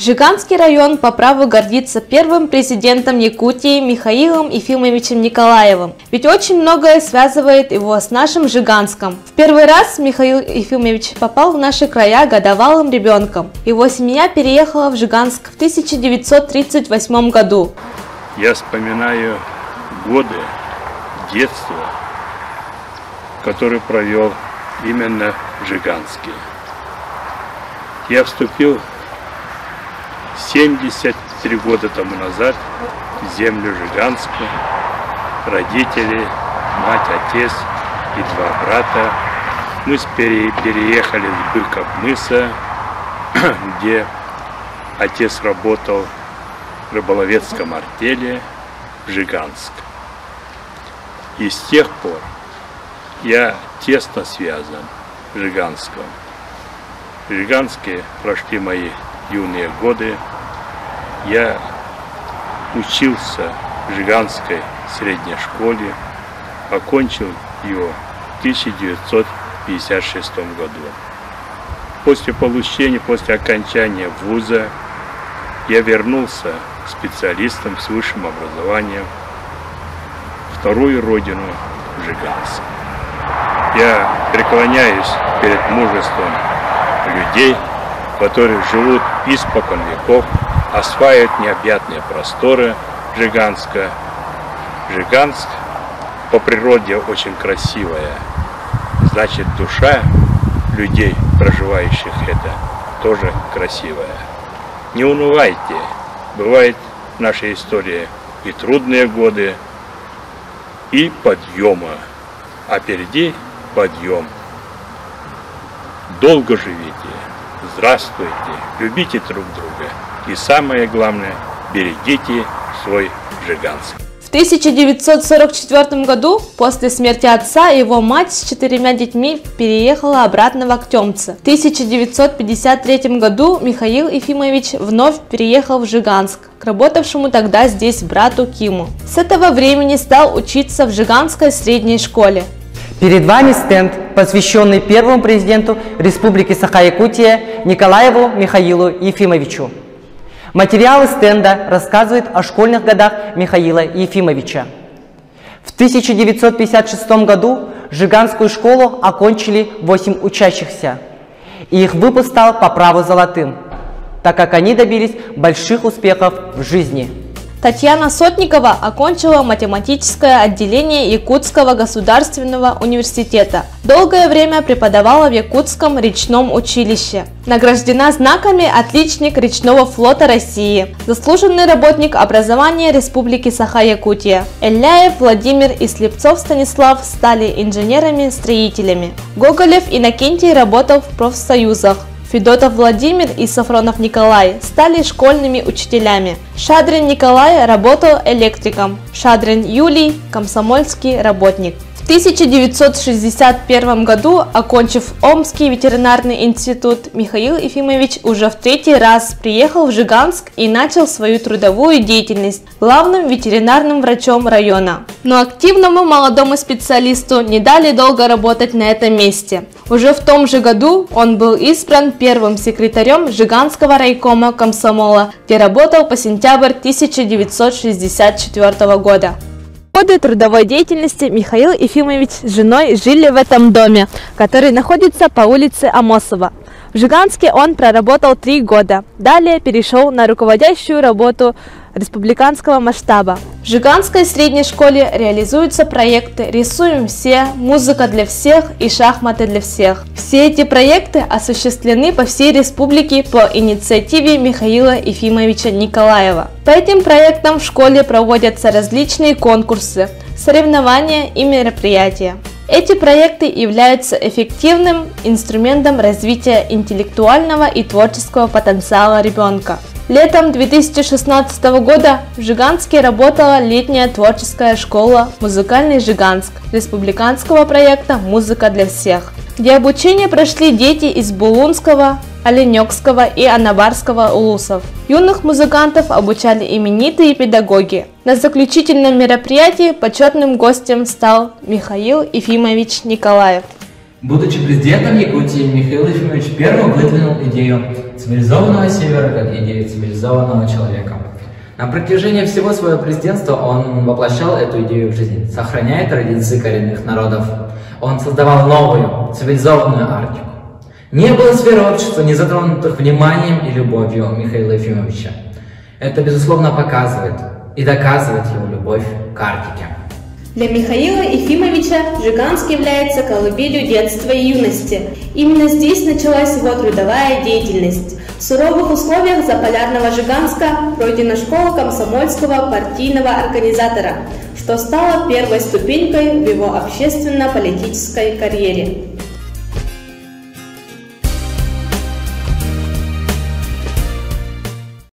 Жиганский район по праву гордится первым президентом Якутии Михаилом Ефимовичем Николаевым, ведь очень многое связывает его с нашим Жиганском. В первый раз Михаил Ефимович попал в наши края годовалым ребенком. Его семья переехала в Жиганск в 1938 году. Я вспоминаю годы детства, которые провел именно в Жиганске. Я вступил 73 года тому назад в землю Жиганскую. Родители, мать, отец и два брата. Мы переехали с Быков-мыса, где отец работал в рыболовецком артели, в Жиганск. И с тех пор я тесно связан с Жиганском. В Жиганске прошли мои юные годы. Я учился в Жиганской средней школе, окончил ее в 1956 году. После окончания вуза я вернулся специалистом с высшим образованием в вторую родину в Жиганск. Я преклоняюсь перед мужеством людей, которые живут испокон веков, осваивают необъятные просторы Жиганска. Жиганск по природе очень красивая, значит, душа людей, проживающих это, тоже красивая. Не унывайте, бывает в нашей истории и трудные годы, и подъемы, а впереди подъем. Долго живите, здравствуйте, любите друг друга и самое главное, берегите свой Жиганск. В 1944 году, после смерти отца, его мать с 4 детьми переехала обратно в Актемце. В 1953 году Михаил Ефимович вновь переехал в Жиганск, к работавшему тогда здесь брату Киму. С этого времени стал учиться в Жиганской средней школе. Перед вами стенд, посвященный первому президенту Республики Саха-Якутия Николаеву Михаилу Ефимовичу. Материалы стенда рассказывают о школьных годах Михаила Ефимовича. В 1956 году Жиганскую школу окончили 8 учащихся, и их выпуск стал по праву золотым, так как они добились больших успехов в жизни. Татьяна Сотникова окончила математическое отделение Якутского государственного университета. Долгое время преподавала в Якутском речном училище. Награждена знаками «Отличник речного флота России», заслуженный работник образования Республики Саха-Якутия. Элляев Владимир и Слепцов Станислав стали инженерами-строителями. Гоголев Иннокентий работал в профсоюзах. Федотов Владимир и Сафронов Николай стали школьными учителями. Шадрин Николай работал электриком. Шадрин Юлий – комсомольский работник. В 1961 году, окончив Омский ветеринарный институт, Михаил Ефимович уже в 3-й раз приехал в Жиганск и начал свою трудовую деятельность главным ветеринарным врачом района. Но активному молодому специалисту не дали долго работать на этом месте. Уже в том же году он был избран первым секретарем Жиганского райкома комсомола, где работал по сентябрь 1964 года. В годы трудовой деятельности Михаил Ефимович с женой жили в этом доме, который находится по улице Амосова. В Жиганске он проработал 3 года, далее перешел на руководящую работу республиканского масштаба. В Жиганской средней школе реализуются проекты «Рисуем все», «Музыка для всех» и «Шахматы для всех». Все эти проекты осуществлены по всей республике по инициативе Михаила Ефимовича Николаева. По этим проектам в школе проводятся различные конкурсы, соревнования и мероприятия. Эти проекты являются эффективным инструментом развития интеллектуального и творческого потенциала ребенка. Летом 2016 года в Жиганске работала летняя творческая школа «Музыкальный Жиганск» республиканского проекта «Музыка для всех», где обучение прошли дети из Булунского, Оленёкского и Анабарского улусов. Юных музыкантов обучали именитые педагоги. На заключительном мероприятии почетным гостем стал Михаил Ефимович Николаев. Будучи президентом Якутии, Михаил Ефимович первым выдвинул идею цивилизованного севера как идею цивилизованного человека. На протяжении всего своего президентства он воплощал эту идею в жизнь, сохраняя традиции коренных народов. Он создавал новую, цивилизованную Арктику. Не было сферы общества, не затронутых вниманием и любовью Михаила Ефимовича. Это, безусловно, показывает и доказывает его любовь к Арктике. Для Михаила Ефимовича Жиганск является колыбелью детства и юности. Именно здесь началась его трудовая деятельность. В суровых условиях заполярного Жиганска пройдена школа комсомольского партийного организатора, что стало первой ступенькой в его общественно-политической карьере.